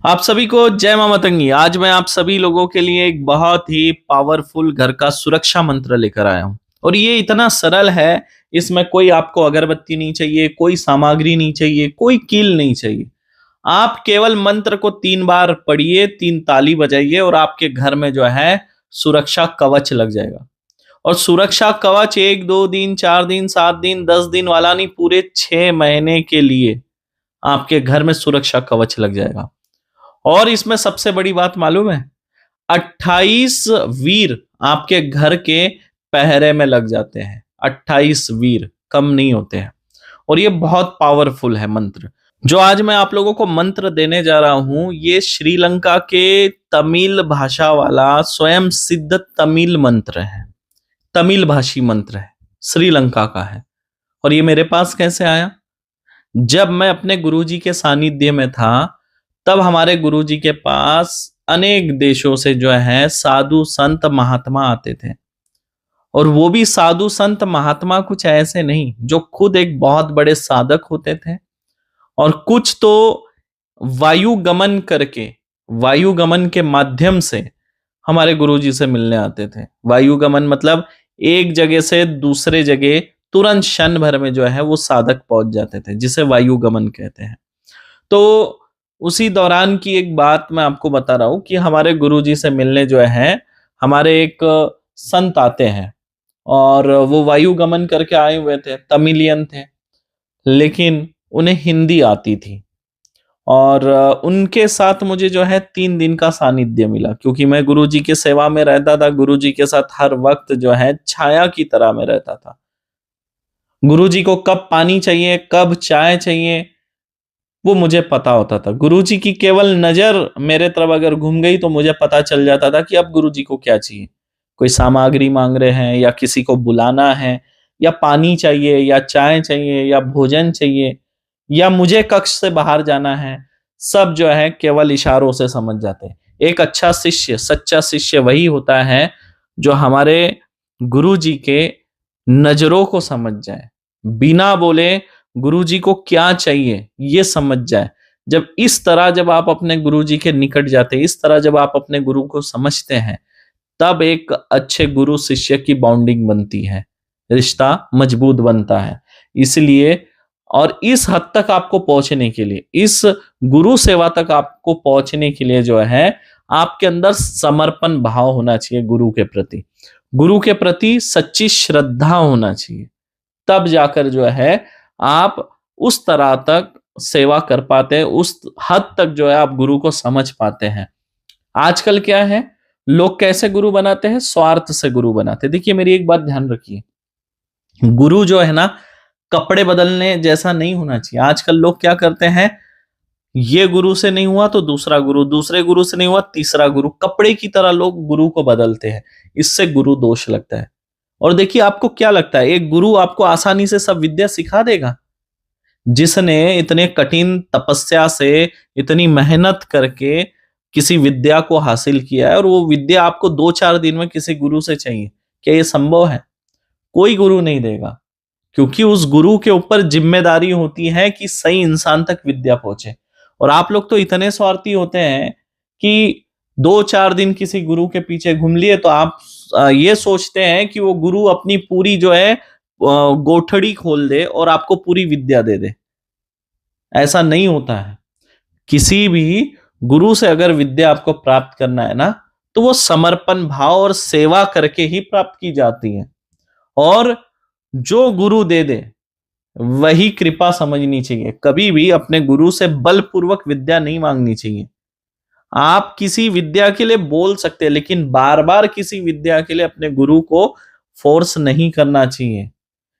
आप सभी को जय मां मतंगी। आज मैं आप सभी लोगों के लिए एक बहुत ही पावरफुल घर का सुरक्षा मंत्र लेकर आया हूं और ये इतना सरल है। इसमें कोई आपको अगरबत्ती नहीं चाहिए, कोई सामग्री नहीं चाहिए, कोई कील नहीं चाहिए। आप केवल मंत्र को 3 बार पढ़िए, 3 ताली बजाइए और आपके घर में जो है सुरक्षा कवच लग जाएगा। और सुरक्षा कवच 1 2 दिन 4 दिन 7 दिन 10 दिन वाला नहीं, पूरे 6 महीने के लिए आपके घर में सुरक्षा कवच लग जाएगा। और इसमें सबसे बड़ी बात मालूम है, 28 वीर आपके घर के पहरे में लग जाते हैं। 28 वीर कम नहीं होते हैं। और ये बहुत पावरफुल है मंत्र। जो आज मैं आप लोगों को मंत्र देने जा रहा हूं, ये श्रीलंका के तमिल भाषा वाला स्वयं सिद्ध तमिल मंत्र है। तमिल भाषी मंत्र है, श्रीलंका का है। और ये मेरे पास कैसे आया? जब मैं अपने गुरुजी के सानिध्य में था, तब हमारे गुरुजी के पास अनेक देशों से जो है साधु संत महात्मा आते थे। और वो भी साधु संत महात्मा कुछ ऐसे नहीं जो खुद एक बहुत बड़े साधक होते थे, और कुछ तो वायु गमन करके, वायु गमन के माध्यम से हमारे गुरुजी से मिलने आते थे। वायु गमन मतलब एक जगह से दूसरे जगह तुरंत क्षण भर में जो है वो साधक पहुंच जाते थे, जिसे वायु गमन कहते हैं। तो उसी दौरान की एक बात मैं आपको बता रहा हूं कि हमारे गुरुजी से मिलने जो है हमारे एक संत आते हैं, और वो वायु गमन करके आए हुए थे, तमिलियन थे, लेकिन उन्हें हिंदी आती थी। और उनके साथ मुझे जो है 3 दिन का सानिध्य मिला, क्योंकि मैं गुरुजी की सेवा में रहता था। गुरुजी के साथ हर वक्त जो है छाया की तरह में रहता था। गुरुजी को कब पानी चाहिए, कब चाय चाहिए, वो मुझे पता होता था। गुरुजी की केवल नजर मेरे तरफ अगर घूम गई तो मुझे पता चल जाता था कि अब गुरुजी को क्या चाहिए। कोई सामग्री मांग रहे हैं, या किसी को बुलाना है, या पानी चाहिए, या चाय चाहिए, या भोजन चाहिए, या मुझे कक्ष से बाहर जाना है। सब जो है केवल इशारों से समझ जाते हैं। एक अच्छा शिष्य, सच्चा शिष्य वही होता है जो हमारे गुरुजी के नजरों को समझ जाए, बिना बोले गुरुजी को क्या चाहिए ये समझ जाए। जब आप अपने गुरुजी के निकट जाते हैं, इस तरह जब आप अपने गुरु को समझते हैं, तब एक अच्छे गुरु शिष्य की बॉन्डिंग बनती है, रिश्ता मजबूत बनता है। इसलिए और इस हद तक आपको पहुंचने के लिए, इस गुरु सेवा तक आपको पहुंचने के लिए जो है आपके अंदर समर्पण भाव होना चाहिए। गुरु के प्रति सच्ची श्रद्धा होना चाहिए। तब जाकर जो है आप उस तरह तक सेवा कर पाते हैं, उस हद तक जो है आप गुरु को समझ पाते हैं। आजकल क्या है, लोग कैसे गुरु बनाते हैं? स्वार्थ से गुरु बनाते हैं। देखिए मेरी एक बात ध्यान रखिए, गुरु जो है ना, कपड़े बदलने जैसा नहीं होना चाहिए। आजकल लोग क्या करते हैं, ये गुरु से नहीं हुआ तो दूसरा गुरु, दूसरे गुरु से नहीं हुआ तीसरा गुरु, कपड़े की तरह लोग गुरु को बदलते हैं। इससे गुरु दोष लगता है। और देखिए आपको क्या लगता है, एक गुरु आपको आसानी से सब विद्या सिखा देगा? जिसने इतने कठिन तपस्या से, इतनी मेहनत करके किसी विद्या को हासिल किया है, और वो विद्या आपको 2 4 दिन में किसी गुरु से चाहिए, क्या ये संभव है? कोई गुरु नहीं देगा, क्योंकि उस गुरु के ऊपर जिम्मेदारी होती है कि सही इंसान तक विद्या पहुंचे। और आप लोग तो इतने स्वार्थी होते हैं कि 2 4 दिन किसी गुरु के पीछे घूम लिए तो आप ये सोचते हैं कि वो गुरु अपनी पूरी जो है गोठड़ी खोल दे और आपको पूरी विद्या दे दे। ऐसा नहीं होता है। किसी भी गुरु से अगर विद्या आपको प्राप्त करना है ना, तो वो समर्पण भाव और सेवा करके ही प्राप्त की जाती है। और जो गुरु दे दे वही कृपा समझनी चाहिए। कभी भी अपने गुरु से बलपूर्वक विद्या नहीं मांगनी चाहिए। आप किसी विद्या के लिए बोल सकते हैं, लेकिन बार बार किसी विद्या के लिए अपने गुरु को फोर्स नहीं करना चाहिए।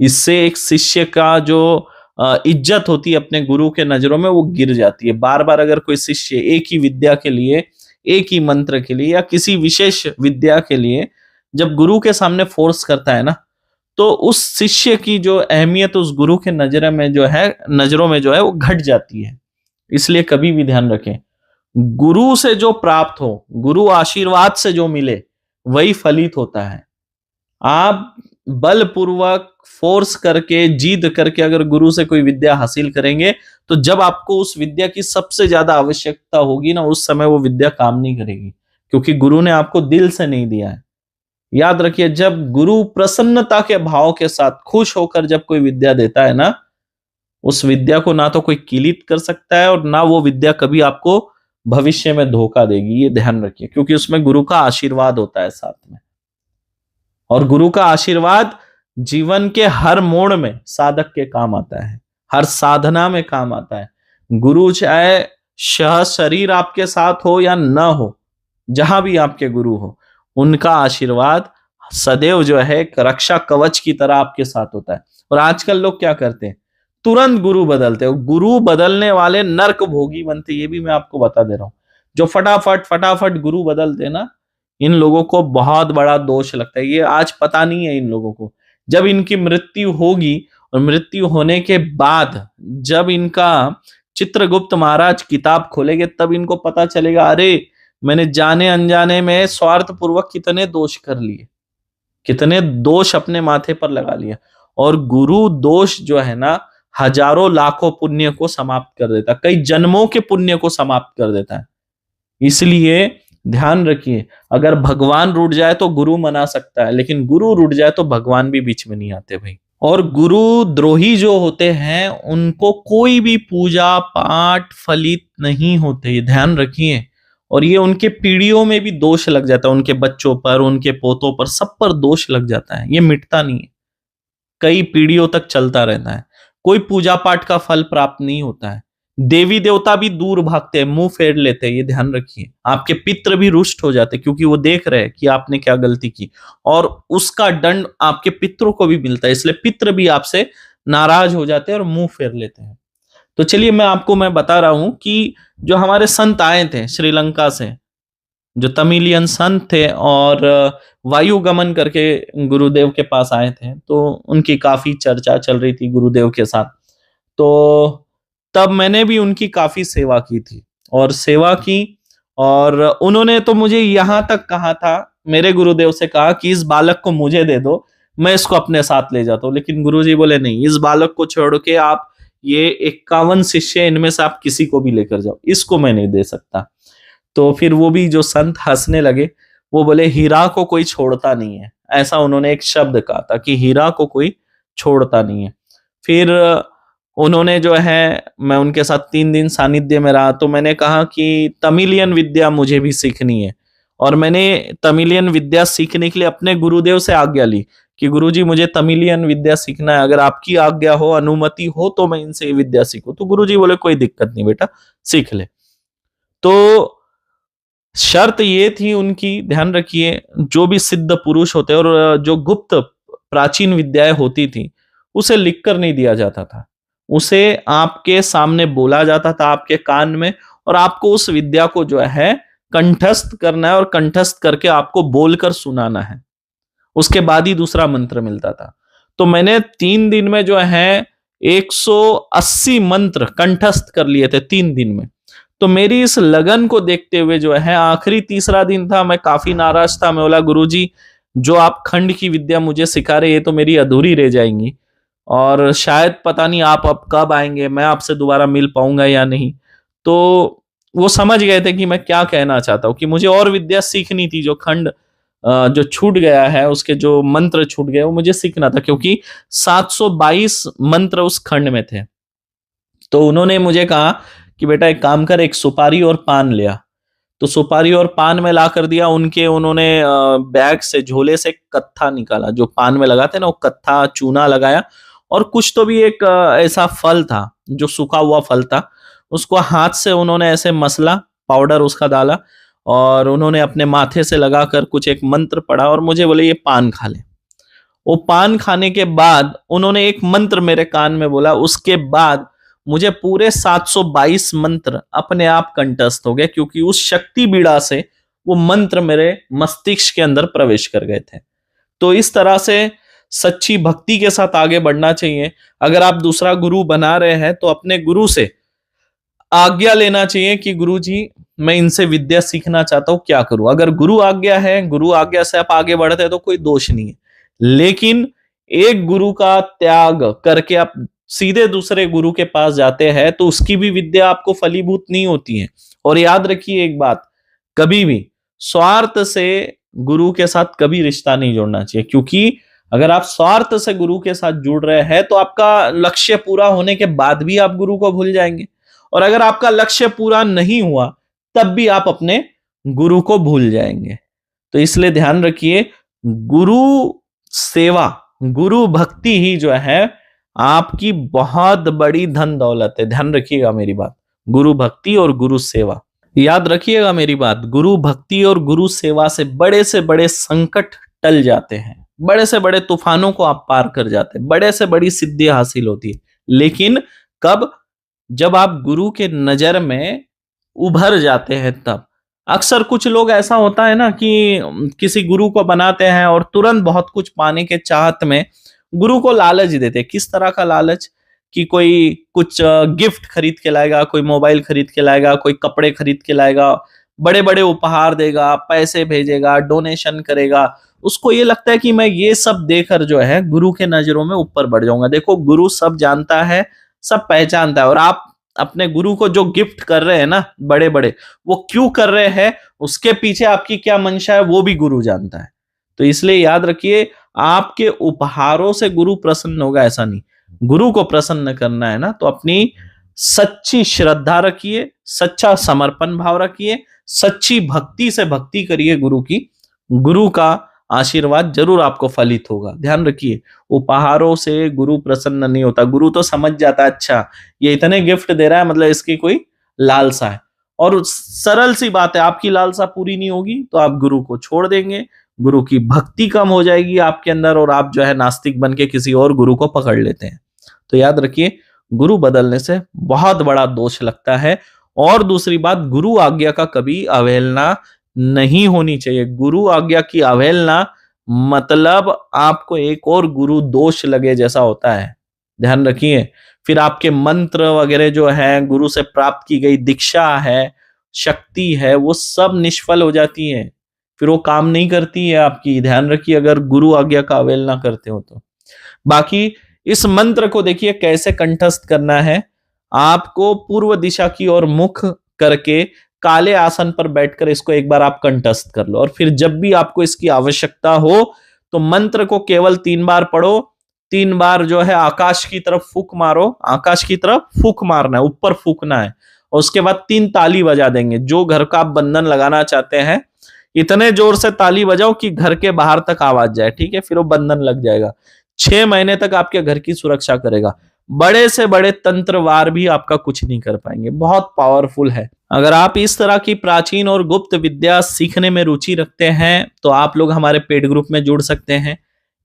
इससे एक शिष्य का जो इज्जत होती है अपने गुरु के नजरों में, वो गिर जाती है। बार बार अगर कोई शिष्य एक ही विद्या के लिए, एक ही मंत्र के लिए, या किसी विशेष विद्या के लिए जब गुरु के सामने फोर्स करता है ना, तो उस शिष्य की जो अहमियत उस गुरु के नजरों में जो है वो घट जाती है। इसलिए कभी भी ध्यान रखें, गुरु से जो प्राप्त हो, गुरु आशीर्वाद से जो मिले, वही फलित होता है। आप बलपूर्वक फोर्स करके जीत करके अगर गुरु से कोई विद्या हासिल करेंगे, तो जब आपको उस विद्या की सबसे ज्यादा आवश्यकता होगी ना, उस समय वो विद्या काम नहीं करेगी, क्योंकि गुरु ने आपको दिल से नहीं दिया है। याद रखिए, जब गुरु प्रसन्नता के भाव के साथ खुश होकर जब कोई विद्या देता है ना, उस विद्या को ना तो कोई किलित कर सकता है, और ना वो विद्या कभी आपको भविष्य में धोखा देगी। ये ध्यान रखिए, क्योंकि उसमें गुरु का आशीर्वाद होता है साथ में, और गुरु का आशीर्वाद जीवन के हर मोड़ में साधक के काम आता है, हर साधना में काम आता है। गुरु चाहे शरीर आपके साथ हो या ना हो, जहां भी आपके गुरु हो, उनका आशीर्वाद सदैव जो है एक रक्षा कवच की तरह आपके साथ होता है। और आजकल लोग क्या करते हैं, तुरंत गुरु बदलते हो। गुरु बदलने वाले नर्क भोगी बनते, ये भी मैं आपको बता दे रहा हूं। जो फटाफट फटाफट गुरु बदलते ना, इन लोगों को बहुत बड़ा दोष लगता है। ये आज पता नहीं है इन लोगों को, जब इनकी मृत्यु होगी और मृत्यु होने के बाद जब इनका चित्रगुप्त महाराज किताब खोलेंगे, तब इनको पता चलेगा, अरे मैंने जाने अनजाने में स्वार्थ पूर्वक कितने दोष कर लिए, कितने दोष अपने माथे पर लगा लिया। और गुरु दोष जो है ना, हजारों लाखों पुण्य को समाप्त कर देता है, कई जन्मों के पुण्य को समाप्त कर देता है। इसलिए ध्यान रखिए, अगर भगवान रूठ जाए तो गुरु मना सकता है, लेकिन गुरु रूठ जाए तो भगवान भी बीच में नहीं आते भाई। और गुरु द्रोही जो होते हैं, उनको कोई भी पूजा पाठ फलित नहीं होते, ये ध्यान रखिए। और ये उनके पीढ़ियों में भी दोष लग जाता है, उनके बच्चों पर, उनके पोतों पर, सब पर दोष लग जाता है, ये मिटता नहीं है, कई पीढ़ियों तक चलता रहता है। कोई पूजा पाठ का फल प्राप्त नहीं होता है। देवी देवता भी दूर भागते हैं, मुंह फेर लेते हैं, ये ध्यान रखिए। आपके पितृ भी रुष्ट हो जाते हैं, क्योंकि वो देख रहे हैं कि आपने क्या गलती की, और उसका दंड आपके पितरों को भी मिलता है, इसलिए पितृ भी आपसे नाराज हो जाते हैं और मुंह फेर लेते हैं। तो चलिए मैं बता रहा हूं कि जो हमारे संत आए थे श्रीलंका से, जो तमिलियन संत थे, और वायु गमन करके गुरुदेव के पास आए थे, तो उनकी काफी चर्चा चल रही थी गुरुदेव के साथ। तो तब मैंने भी उनकी काफी सेवा की थी, और सेवा की, और उन्होंने तो मुझे यहां तक कहा था, मेरे गुरुदेव से कहा कि इस बालक को मुझे दे दो, मैं इसको अपने साथ ले जाता हूँ। लेकिन गुरुजी बोले नहीं, इस बालक को छोड़ के आप ये 51 शिष्य, इनमें से आप किसी को भी लेकर जाओ, इसको मैं नहीं दे सकता। तो फिर वो भी जो संत हंसने लगे, वो बोले हीरा को कोई छोड़ता नहीं है, ऐसा उन्होंने एक शब्द कहा था कि हीरा को कोई छोड़ता नहीं है। फिर उन्होंने जो है, मैं उनके साथ 3 दिन सानिध्य में रहा, तो मैंने कहा कि तमिलियन विद्या मुझे भी सीखनी है, और मैंने तमिलियन विद्या सीखने के लिए अपने गुरुदेव से आज्ञा ली कि गुरुजी मुझे तमिलियन विद्या सीखना है, अगर आपकी आज्ञा हो, अनुमति हो, तो मैं इनसे विद्या सीखूं। तो गुरुजी बोले कोई दिक्कत नहीं बेटा, सीख ले। तो शर्त ये थी उनकी, ध्यान रखिए, जो भी सिद्ध पुरुष होते और जो गुप्त प्राचीन विद्याएं होती थी, उसे लिखकर नहीं दिया जाता था, उसे आपके सामने बोला जाता था, आपके कान में, और आपको उस विद्या को जो है कंठस्थ करना है, और कंठस्थ करके आपको बोलकर सुनाना है, उसके बाद ही दूसरा मंत्र मिलता था। तो मैंने 3 दिन में जो है 180 मंत्र कंठस्थ कर लिए थे 3 दिन में। तो मेरी इस लगन को देखते हुए जो है, आखिरी तीसरा दिन था, मैं काफी नाराज था। मैं बोला गुरुजी, जो आप खंड की विद्या मुझे सिखा रहे, ये तो मेरी अधूरी रह जाएंगी, और शायद पता नहीं आप अब कब आएंगे, मैं आपसे दोबारा मिल पाऊंगा या नहीं। तो वो समझ गए थे कि मैं क्या कहना चाहता हूँ, कि मुझे और विद्या सीखनी थी, जो खंड जो छूट गया है, उसके जो मंत्र छूट गए, वो मुझे सीखना था, क्योंकि 722 मंत्र उस खंड में थे। तो उन्होंने मुझे कहा कि बेटा एक काम कर, एक सुपारी और पान ले आ। तो सुपारी और पान में ला कर दिया उनके, उन्होंने बैग से, झोले से कत्था निकाला, जो पान में लगाते ना, वो कत्था चूना लगाया, और कुछ तो भी एक ऐसा फल था, जो सूखा हुआ फल था, उसको हाथ से उन्होंने ऐसे मसला, पाउडर उसका डाला, और उन्होंने अपने माथे से लगाकर कुछ एक मंत्र पढ़ा, और मुझे बोले ये पान खा ले। वो पान खाने के बाद उन्होंने एक मंत्र मेरे कान में बोला, उसके बाद मुझे पूरे 722 मंत्र अपने आप कंठस्थ हो गए, क्योंकि उस शक्ति बीड़ा से वो मंत्र मेरे मस्तिष्क के अंदर प्रवेश कर गए थे। तो इस तरह से सच्ची भक्ति के साथ आगे बढ़ना चाहिए। अगर आप दूसरा गुरु बना रहे हैं, तो अपने गुरु से आज्ञा लेना चाहिए कि गुरु जी, मैं इनसे विद्या सीखना चाहता हूं, क्या करूं। अगर गुरु आज्ञा है, गुरु आज्ञा से आप आगे बढ़ते हैं, तो कोई दोष नहीं है। लेकिन एक गुरु का त्याग करके आप सीधे दूसरे गुरु के पास जाते हैं तो उसकी भी विद्या आपको फलीभूत नहीं होती है। और याद रखिए एक बात, कभी भी स्वार्थ से गुरु के साथ कभी रिश्ता नहीं जोड़ना चाहिए, क्योंकि अगर आप स्वार्थ से गुरु के साथ जुड़ रहे हैं तो आपका लक्ष्य पूरा होने के बाद भी आप गुरु को भूल जाएंगे, और अगर आपका लक्ष्य पूरा नहीं हुआ तब भी आप अपने गुरु को भूल जाएंगे। तो इसलिए ध्यान रखिए, गुरु सेवा, गुरु भक्ति ही जो है आपकी बहुत बड़ी धन दौलत है। ध्यान रखिएगा मेरी बात, गुरु भक्ति और गुरु सेवा, याद रखिएगा मेरी बात। गुरु भक्ति और गुरु सेवा से बड़े संकट टल जाते हैं, बड़े से बड़े तूफानों को आप पार कर जाते हैं, बड़े से बड़ी सिद्धि हासिल होती है। लेकिन कब? जब आप गुरु के नजर में उभर जाते हैं तब। अक्सर कुछ लोग ऐसा होता है ना कि किसी गुरु को बनाते हैं और तुरंत बहुत कुछ पाने के चाहत में गुरु को लालच देते हैं। किस तरह का लालच? कि कोई कुछ गिफ्ट खरीद के लाएगा, कोई मोबाइल खरीद के लाएगा, कोई कपड़े खरीद के लाएगा, बड़े बड़े उपहार देगा, पैसे भेजेगा, डोनेशन करेगा। उसको ये लगता है कि मैं ये सब देकर जो है गुरु के नजरों में ऊपर बढ़ जाऊंगा। देखो, गुरु सब जानता है, सब पहचानता है, और आप अपने गुरु को जो गिफ्ट कर रहे हैं ना बड़े बड़े, वो क्यों कर रहे हैं, उसके पीछे आपकी क्या मंशा है, वो भी गुरु जानता है। तो इसलिए याद रखिए, आपके उपहारों से गुरु प्रसन्न होगा ऐसा नहीं। गुरु को प्रसन्न करना है ना तो अपनी सच्ची श्रद्धा रखिए, सच्चा समर्पण भाव रखिए, सच्ची भक्ति से भक्ति करिए गुरु की। गुरु का आशीर्वाद जरूर आपको फलित होगा। ध्यान रखिए, उपहारों से गुरु प्रसन्न नहीं होता। गुरु तो समझ जाता है, अच्छा ये इतने गिफ्ट दे रहा है, मतलब इसकी कोई लालसा है। और सरल सी बात है, आपकी लालसा पूरी नहीं होगी तो आप गुरु को छोड़ देंगे, गुरु की भक्ति कम हो जाएगी आपके अंदर, और आप जो है नास्तिक बन के किसी और गुरु को पकड़ लेते हैं। तो याद रखिए, गुरु बदलने से बहुत बड़ा दोष लगता है। और दूसरी बात, गुरु आज्ञा का कभी अवहेलना नहीं होनी चाहिए। गुरु आज्ञा की अवहेलना मतलब आपको एक और गुरु दोष लगे जैसा होता है। ध्यान रखिए, फिर आपके मंत्र वगैरह जो है, गुरु से प्राप्त की गई दीक्षा है, शक्ति है, वो सब निष्फल हो जाती है, फिर वो काम नहीं करती है आपकी। ध्यान रखिए, अगर गुरु आज्ञा का अवहेलना करते हो तो। बाकी इस मंत्र को देखिए कैसे कंठस्थ करना है। आपको पूर्व दिशा की ओर मुख करके काले आसन पर बैठकर इसको एक बार आप कंठस्थ कर लो, और फिर जब भी आपको इसकी आवश्यकता हो तो मंत्र को केवल 3 बार पढ़ो। 3 बार जो है आकाश की तरफ फूंक मारो, आकाश की तरफ फूंक मारना है, ऊपर फूंकना है, और उसके बाद 3 ताली बजा देंगे। जो घर का आप बंधन लगाना चाहते हैं, इतने जोर से ताली बजाओ कि घर के बाहर तक आवाज जाए, ठीक है, फिर वो बंधन लग जाएगा। 6 महीने तक आपके घर की सुरक्षा करेगा। बड़े से बड़े तंत्रवार भी आपका कुछ नहीं कर पाएंगे, बहुत पावरफुल है। अगर आप इस तरह की प्राचीन और गुप्त विद्या सीखने में रुचि रखते हैं तो आप लोग हमारे पेड ग्रुप में जुड़ सकते हैं।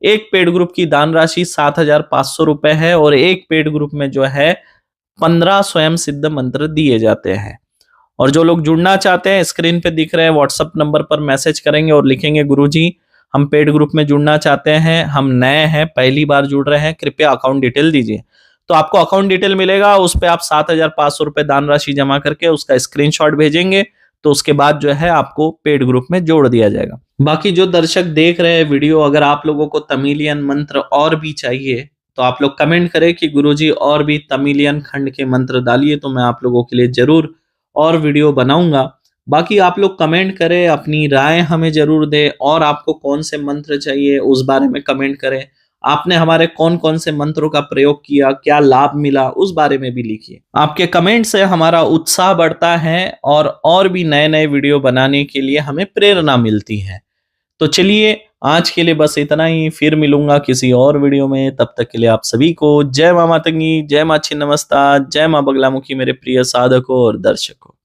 एक पेड ग्रुप की दान राशि 7,500 रुपए है, और एक पेड ग्रुप में जो है 15 स्वयं सिद्ध मंत्र दिए जाते हैं। और जो लोग जुड़ना चाहते हैं, स्क्रीन पे दिख रहे हैं व्हाट्सएप नंबर पर मैसेज करेंगे और लिखेंगे, गुरुजी हम पेड ग्रुप में जुड़ना चाहते हैं, हम नए हैं, पहली बार जुड़ रहे हैं, कृपया अकाउंट डिटेल दीजिए। तो आपको अकाउंट डिटेल मिलेगा, उस पे आप 7,500 रुपए दान राशि जमा करके उसका स्क्रीनशॉट भेजेंगे, तो उसके बाद जो है आपको पेड ग्रुप में जोड़ दिया जाएगा। बाकी जो दर्शक देख रहे हैं वीडियो, अगर आप लोगों को तमिलियन मंत्र और भी चाहिए तो आप लोग कमेंट करें कि गुरुजी और भी तमिलियन खंड के मंत्र डालिए, तो मैं आप लोगों के लिए जरूर और वीडियो बनाऊंगा। बाकी आप लोग कमेंट करें, अपनी राय हमें जरूर दें, और आपको कौन से मंत्र चाहिए उस बारे में कमेंट करें। आपने हमारे कौन कौन से मंत्रों का प्रयोग किया, क्या लाभ मिला, उस बारे में भी लिखिए। आपके कमेंट से हमारा उत्साह बढ़ता है और भी नए नए वीडियो बनाने के लिए हमें प्रेरणा मिलती है। तो चलिए, आज के लिए बस इतना ही, फिर मिलूंगा किसी और वीडियो में। तब तक के लिए आप सभी को जय मां मातंगी, जय मां छिन्नमस्ता, जय मां बगलामुखी, मेरे प्रिय साधकों और दर्शकों।